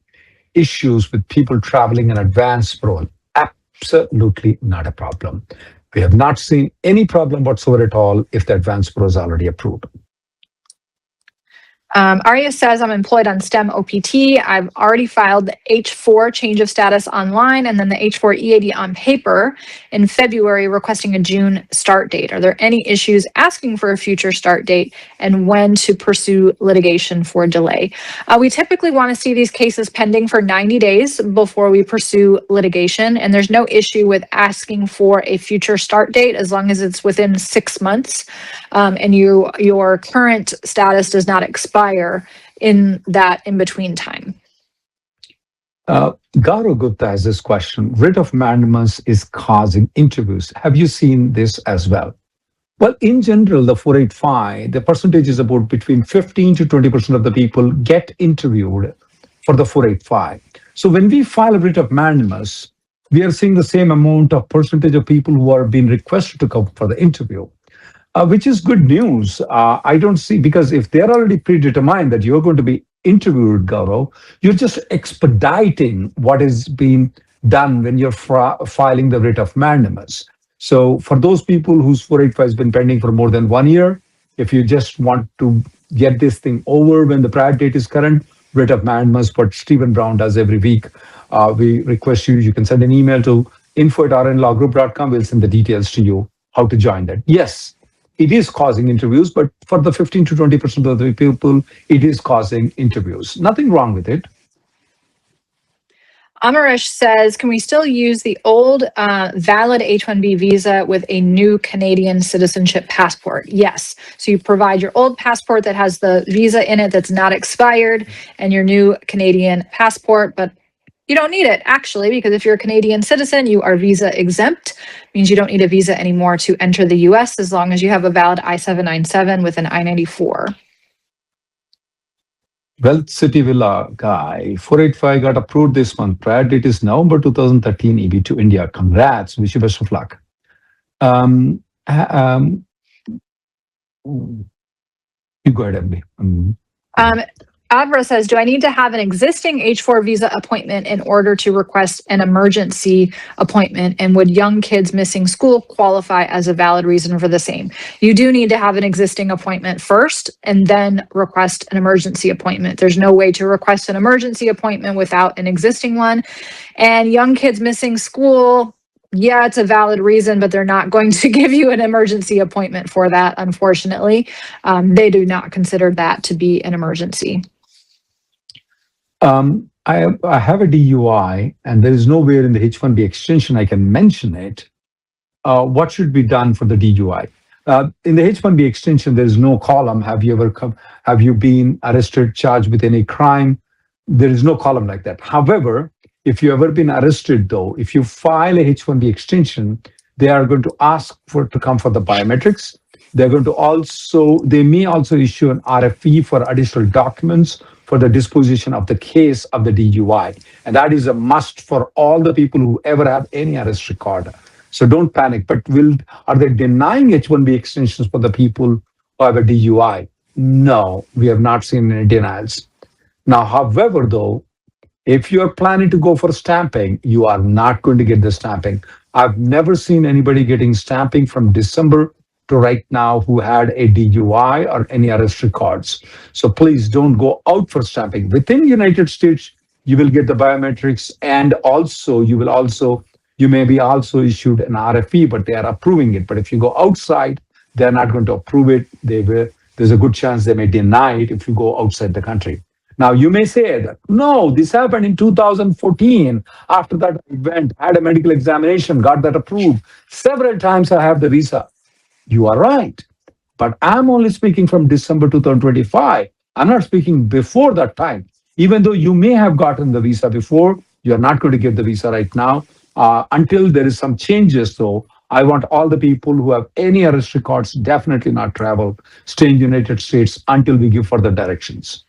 issues with people traveling in advance parole? Absolutely not a problem. We have not seen any problem whatsoever at all if the advance parole is already approved. Arya says, I'm employed on STEM OPT. I've already filed the H4 change of status online and then the H4 EAD on paper in February requesting a June start date. Are there any issues asking for a future start date and when to pursue litigation for delay? We typically want to see these cases pending for 90 days before we pursue litigation, and there's no issue with asking for a future start date as long as it's within 6 months and your current status does not expire in that in-between time. Gaurav Gupta has this question. Writ of mandamus is causing interviews. Have you seen this as well? Well, in general, the 485, the percentage is about between 15 to 20% of the people get interviewed for the 485. So when we file a writ of mandamus, we are seeing the same amount of percentage of people who are being requested to come for the interview, which is good news. I don't see, because if they're already predetermined that you're going to be interviewed, Gaurav, you're just expediting what is being done when you're filing the writ of mandamus. So for those people whose 485 has been pending for more than 1 year, if you just want to get this thing over when the prior date is current, writ of mandamus, what Stephen Brown does every week, we request you can send an email to info@rnlawgroup.com. We'll send the details to you how to join that. Yes, it is causing interviews, but for the 15 to 20% of the people, it is causing interviews. Nothing wrong with it. Amarish says, can we still use the old valid H1B visa with a new Canadian citizenship passport? Yes. So you provide your old passport that has the visa in it that's not expired and your new Canadian passport, but you don't need it actually, because if you're a Canadian citizen, you are visa exempt, means you don't need a visa anymore to enter the US as long as you have a valid I-797 with an I-94. Wealth City Villa guy, 485 got approved this month. Prior date is November 2013 EB to India. Congrats. Wish you best of luck. You go ahead, MB. Adra says, do I need to have an existing H4 visa appointment in order to request an emergency appointment? And would young kids missing school qualify as a valid reason for the same? You do need to have an existing appointment first and then request an emergency appointment. There's no way to request an emergency appointment without an existing one. And young kids missing school, yeah, it's a valid reason, but they're not going to give you an emergency appointment for that, unfortunately. They do not consider that to be an emergency. I have a DUI, and there is nowhere in the H1B extension I can mention it. What should be done for the DUI? In the H1B extension, there is no column. Have you been arrested, charged with any crime? There is no column like that. However, if you ever been arrested, though, if you file a H1B extension, they are going to ask to come for the biometrics. They're going to they may also issue an RFE for additional documents for the disposition of the case of the DUI. And that is a must for all the people who ever have any arrest record. So don't panic. But are they denying H1B extensions for the people who have a DUI? No, we have not seen any denials. Now, however, though, if you are planning to go for stamping, you are not going to get the stamping. I've never seen anybody getting stamping from December to right now who had a DUI or any arrest records. So please don't go out for stamping. Within the United States, you will get the biometrics, and also you may be also issued an RFE, but they are approving it. But if you go outside, they're not going to approve it. There's a good chance they may deny it if you go outside the country. Now, you may say that, no, this happened in 2014. After that, I went, had a medical examination, got that approved. Several times I have the visa. You are right. But I'm only speaking from December 2025. I'm not speaking before that time. Even though you may have gotten the visa before, you're not going to get the visa right now. Until there is some changes, though, I want all the people who have any arrest records definitely not travel, stay in the United States until we give further directions.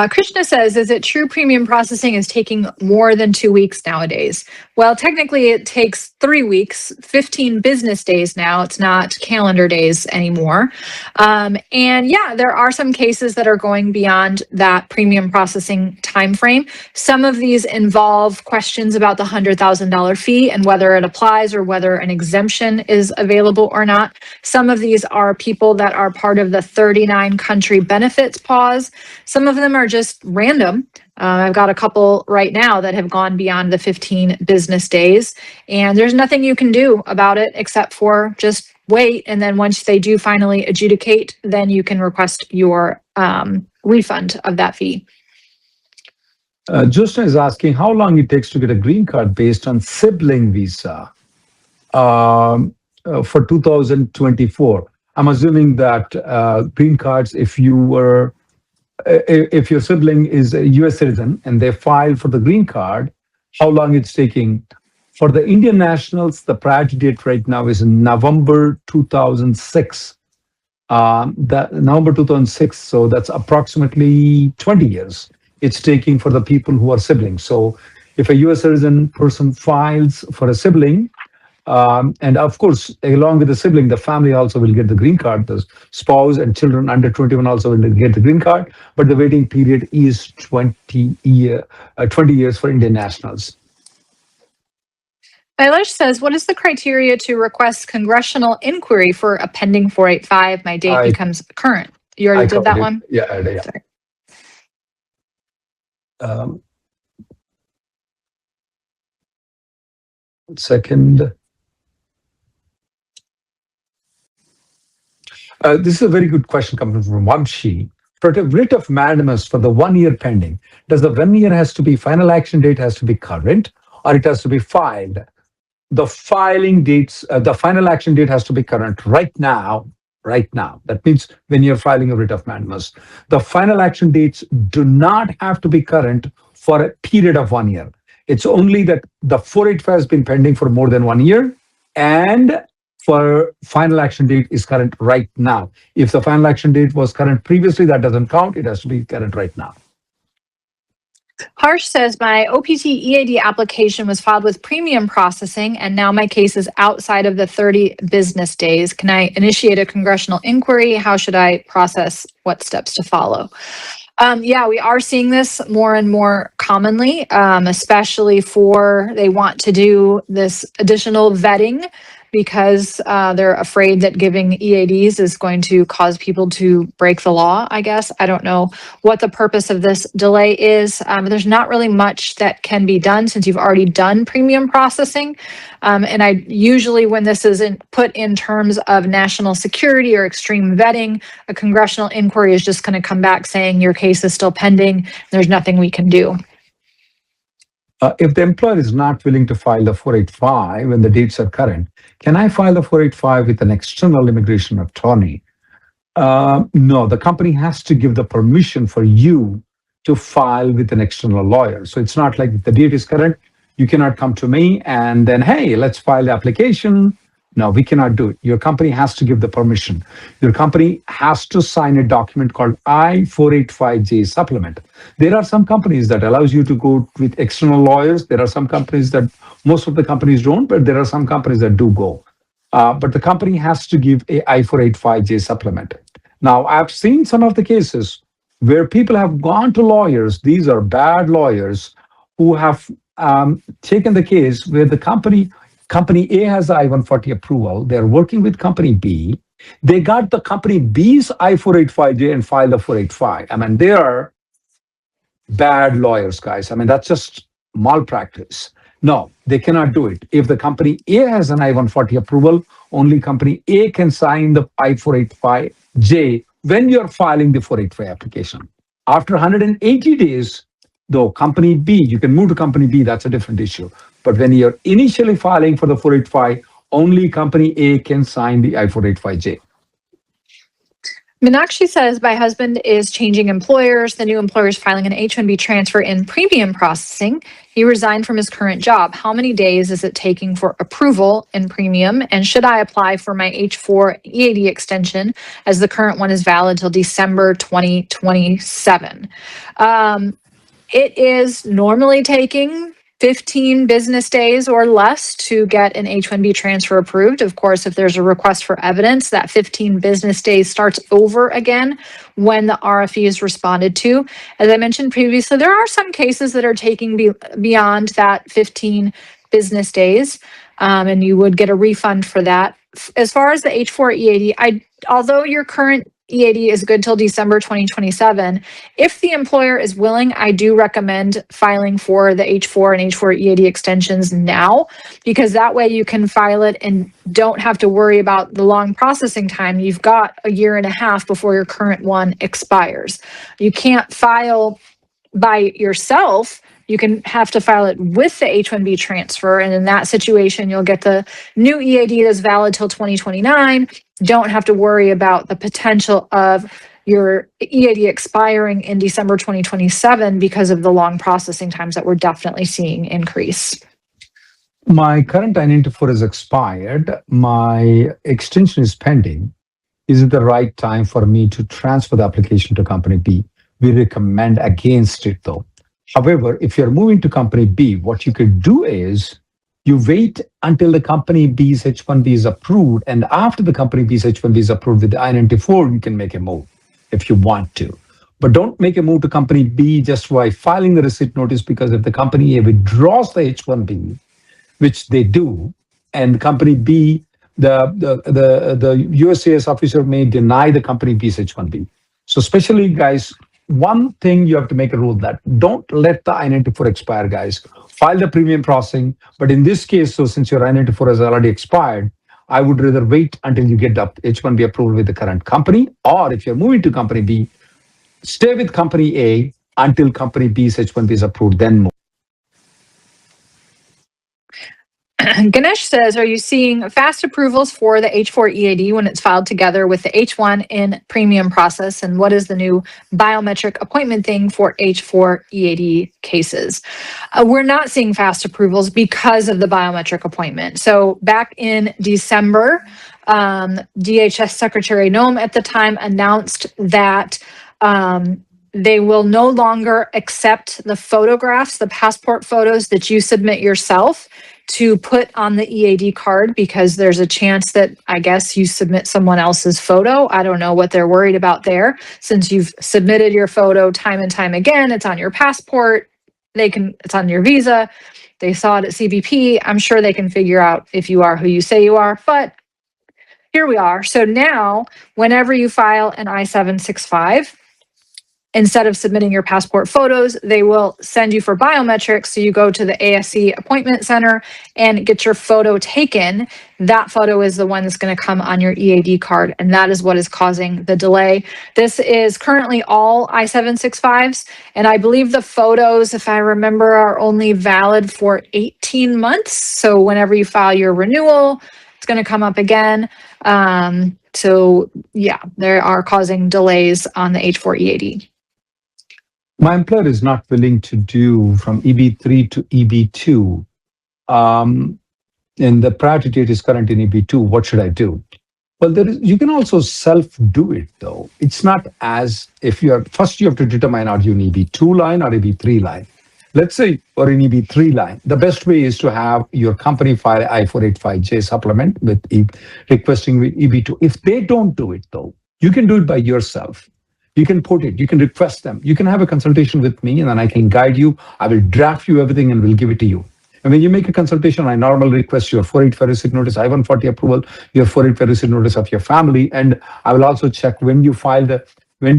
Krishna says, is it true premium processing is taking more than 2 weeks nowadays? Well, technically it takes 3 weeks, 15 business days now. It's not calendar days anymore. And yeah, there are some cases that are going beyond that premium processing timeframe. Some of these involve questions about the $100,000 fee and whether it applies or whether an exemption is available or not. Some of these are people that are part of the 39 country benefits pause. Some of them are just random. I've got a couple right now that have gone beyond the 15 business days, and there's nothing you can do about it except for just wait. And then once they do finally adjudicate, then you can request your refund of that fee. Justin is asking how long it takes to get a green card based on sibling visa for 2024. I'm assuming that green cards, if you were if your sibling is a US citizen and they file for the green card, how long it's taking. For the Indian nationals, the priority date right now is November 2006. That November 2006, so that's approximately 20 years it's taking for the people who are siblings. So if a US citizen person files for a sibling, and of course, along with the sibling, the family also will get the green card. The spouse and children under 21 also will get the green card. But the waiting period is 20 years for Indian nationals. Eilish says, what is the criteria to request congressional inquiry for a pending 485? My date becomes current. You already did that one? Yeah. Sorry. Second. This is a very good question coming from Wamshi. For a writ of mandamus for the 1 year pending, does the 1 year has to be final action date has to be current, or it has to be filed? The filing dates, the final action date has to be current right now. Right now. That means when you're filing a writ of mandamus. The final action dates do not have to be current for a period of 1 year. It's only that the 485 has been pending for more than 1 year, and for final action date is current right now. If the final action date was current previously, that doesn't count. It has to be current right now. Harsh says, my OPT EAD application was filed with premium processing, and now my case is outside of the 30 business days. Can I initiate a congressional inquiry? How should I process? What steps to follow? Yeah, we are seeing this more and more commonly, especially they want to do this additional vetting because they're afraid that giving EADs is going to cause people to break the law, I guess. I don't know what the purpose of this delay is. There's not really much that can be done since you've already done premium processing. And I usually, when this is put in terms of national security or extreme vetting, a congressional inquiry is just going to come back saying your case is still pending. There's nothing we can do. If the employer is not willing to file the 485 when the dates are current, can I file the 485 with an external immigration attorney? No, the company has to give the permission for you to file with an external lawyer. So it's not like if the date is current, you cannot come to me and then, hey, let's file the application. No, we cannot do it. Your company has to give the permission. Your company has to sign a document called I-485J supplement. There are some companies that allows you to go with external lawyers. There are some companies that most of the companies don't, but there are some companies that do go. But the company has to give a I-485J supplement. Now, I've seen some of the cases where people have gone to lawyers. These are bad lawyers who have taken the case where the company A has the I-140 approval. They're working with company B. They got the company B's I-485J and filed the 485. I mean, they are bad lawyers, guys. I mean, that's just malpractice. No, they cannot do it. If the company A has an I-140 approval, only company A can sign the I-485J when you're filing the 485 application. After 180 days, though, company B, you can move to company B, that's a different issue. But when you're initially filing for the 485, only company A can sign the I-485J. Meenakshi says, my husband is changing employers. The new employer is filing an H1B transfer in premium processing. He resigned from his current job. How many days is it taking for approval in premium? And should I apply for my H4 EAD extension as the current one is valid till December 2027? It is normally taking 15 business days or less to get an H1B transfer approved. Of course, if there's a request for evidence, that 15 business days starts over again when the RFE is responded to. As I mentioned previously, there are some cases that are taking beyond that 15 business days, and you would get a refund for that. As far as the H4 EAD, although your current EAD is good till December 2027. If the employer is willing, I do recommend filing for the H4 and H4 EAD extensions now, because that way you can file it and don't have to worry about the long processing time. You've got a year and a half before your current one expires. You can't file by yourself. You can have to file it with the H1B transfer. And in that situation, you'll get the new EAD that's valid till 2029. Don't have to worry about the potential of your EAD expiring in December 2027 because of the long processing times that we're definitely seeing increase? My current I-94 is expired. My extension is pending. Is it the right time for me to transfer the application to company B? We recommend against it though. However, if you're moving to company B, what you could do is you wait until the company B's H1B is approved. And after the company B's H1B is approved with the I-94, you can make a move if you want to. But don't make a move to company B just by filing the receipt notice, because if the company A withdraws the H1B, which they do, and company B, the USCIS officer may deny the company B's H1B. So especially guys, one thing you have to make a rule that don't let the I-94 expire, guys. File the premium processing. But in this case, so since your I-94 has already expired, I would rather wait until you get the H1B approval with the current company. Or if you're moving to company B, stay with company A until company B's H1B is approved, then move. Ganesh says, are you seeing fast approvals for the H4 EAD when it's filed together with the H1 in premium process? And what is the new biometric appointment thing for H4 EAD cases? We're not seeing fast approvals because of the biometric appointment. So back in December, DHS Secretary Noem at the time announced that they will no longer accept the photographs, the passport photos that you submit yourself to put on the EAD card, because there's a chance that, I guess, you submit someone else's photo. I don't know what they're worried about there. Since you've submitted your photo time and time again, it's on your passport, it's on your visa. They saw it at CBP. I'm sure they can figure out if you are who you say you are, but here we are. So now, whenever you file an I-765, instead of submitting your passport photos, they will send you for biometrics. So you go to the ASC appointment center and get your photo taken. That photo is the one that's going to come on your EAD card. And that is what is causing the delay. This is currently all I-765s. And I believe the photos, if I remember, are only valid for 18 months. So whenever you file your renewal, it's going to come up again. So yeah, they are causing delays on the H4 EAD. My employer is not willing to do from EB3 to EB2. And the priority date is current in EB2. What should I do? Well, you can also self-do it, though. It's not as if first you have to determine, are you in EB2 line or EB3 line? Let's say you're in EB3 line. The best way is to have your company file I-485J supplement with requesting with EB2. If they don't do it, though, you can do it by yourself. You can put it, you can request them. You can have a consultation with me and then I can guide you. I will draft you everything and we'll give it to you. And when you make a consultation, I normally request your 485 receipt notice, I-140 approval, your 485 receipt notice of your family. And I will also check when you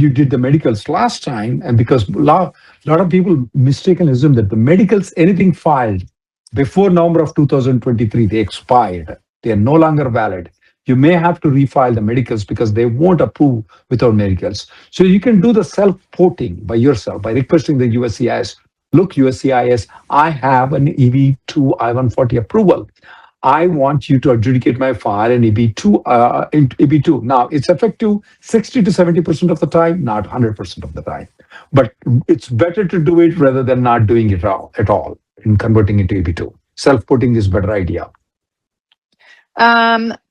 did the medicals last time. And because a lot of people mistakenly assume that the medicals, anything filed before November of 2023, they expired. They are no longer valid. You may have to refile the medicals because they won't approve without medicals. So you can do the self-porting by yourself by requesting the USCIS. Look, USCIS, I have an EB2 I-140 approval. I want you to adjudicate my file in EB2. Now, it's effective 60 to 70% of the time, not 100% of the time. But it's better to do it rather than not doing it at all in converting it to EB2. Self-porting is a better idea.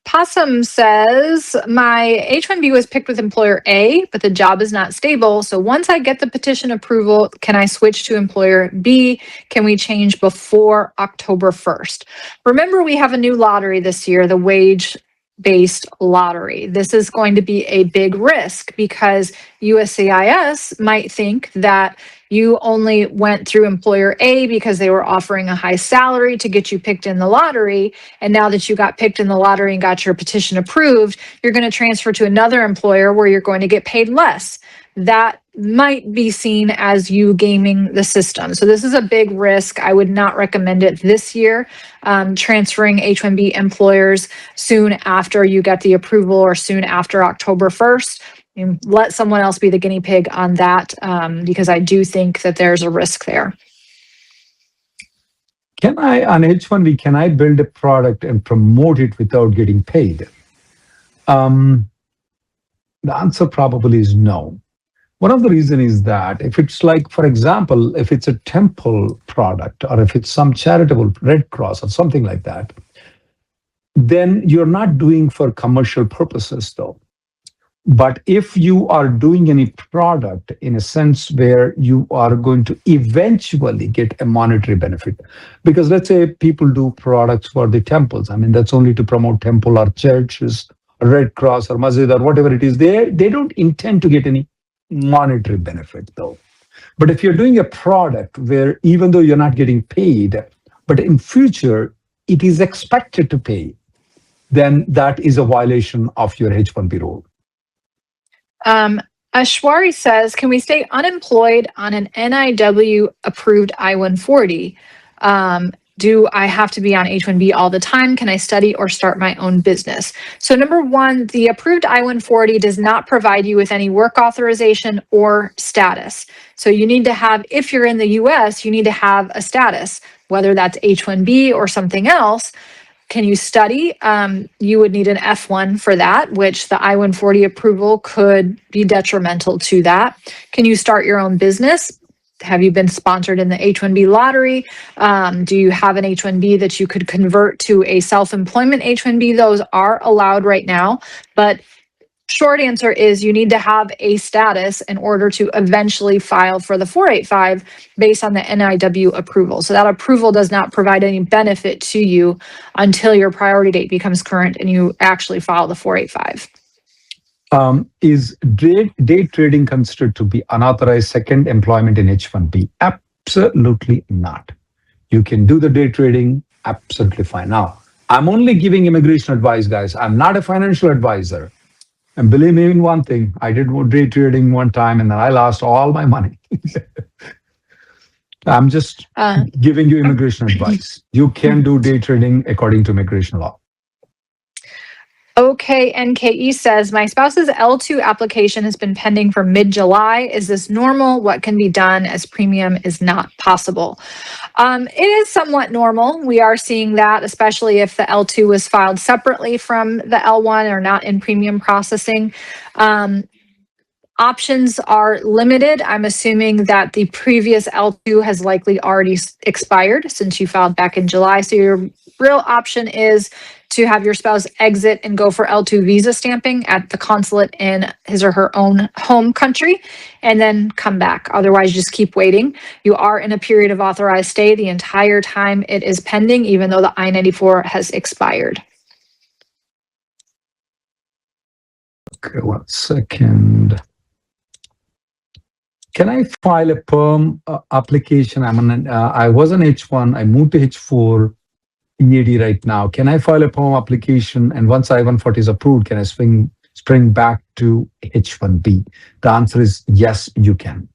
Possum says, my H1B was picked with employer A, but the job is not stable. So once I get the petition approval, can I switch to employer B? Can we change before October 1st? Remember, we have a new lottery this year, the wage-based lottery. This is going to be a big risk because USCIS might think that you only went through employer A because they were offering a high salary to get you picked in the lottery. And now that you got picked in the lottery and got your petition approved, you're going to transfer to another employer where you're going to get paid less. That might be seen as you gaming the system. So this is a big risk. I would not recommend it this year, transferring H1B employers soon after you get the approval or soon after October 1st. And let someone else be the guinea pig on that, because I do think that there's a risk there. On H1B, can I build a product and promote it without getting paid? The answer probably is no. One of the reasons is that if it's like, for example, if it's a temple product or if it's some charitable Red Cross or something like that, then you're not doing for commercial purposes though. But if you are doing any product in a sense where you are going to eventually get a monetary benefit, because let's say people do products for the temples. I mean, that's only to promote temple or churches, Red Cross or masjid or whatever it is. They don't intend to get any monetary benefit though. But if you're doing a product where even though you're not getting paid, but in future it is expected to pay, then that is a violation of your H1B rule. Ashwari says, can we stay unemployed on an NIW approved I-140? Do I have to be on H1B all the time? Can I study or start my own business? So number one, the approved I-140 does not provide you with any work authorization or status. So you need to have, if you're in the US, you need to have a status, whether that's H1B or something else. Can you study? You would need an F1 for that, which the I-140 approval could be detrimental to that. Can you start your own business? Have you been sponsored in the H1B lottery? Do you have an H1B that you could convert to a self-employment H1B? Those are allowed right now, but short answer is you need to have a status in order to eventually file for the 485 based on the NIW approval. So that approval does not provide any benefit to you until your priority date becomes current and you actually file the 485. Is day trading considered to be unauthorized second employment in H1B? Absolutely not. You can do the day trading absolutely fine. Now, I'm only giving immigration advice, guys. I'm not a financial advisor. And believe me in one thing, I did day trading one time and then I lost all my money. I'm just giving you immigration advice. You can do day trading according to immigration law. Okay, NKE says, my spouse's L2 application has been pending for mid-July. Is this normal? What can be done as premium is not possible? It is somewhat normal. We are seeing that, especially if the L2 was filed separately from the L1 or not in premium processing. Options are limited. I'm assuming that the previous L2 has likely already expired since you filed back in July. So your real option is to have your spouse exit and go for L2 visa stamping at the consulate in his or her own home country and then come back. Otherwise, just keep waiting. You are in a period of authorized stay the entire time it is pending, even though the I-94 has expired. Okay, 1 second. Can I file a perm application? I was on H1, I moved to H4 EAD right now. Can I file a perm application? And once I-140 is approved, can I spring back to H1B? The answer is yes, you can.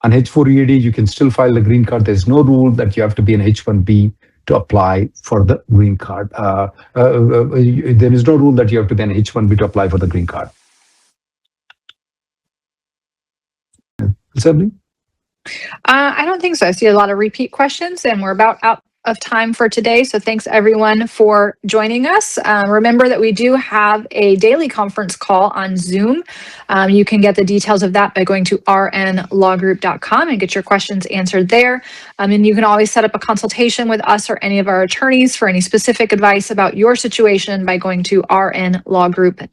On H4 EAD, you can still file the green card. There's no rule that you have to be an H1B to apply for the green card. There is no rule that you have to be an H1B to apply for the green card. I don't think so. I see a lot of repeat questions and we're about out of time for today. So thanks everyone for joining us. Remember that we do have a daily conference call on Zoom. You can get the details of that by going to rnlawgroup.com and get your questions answered there. And you can always set up a consultation with us or any of our attorneys for any specific advice about your situation by going to rnlawgroup.com.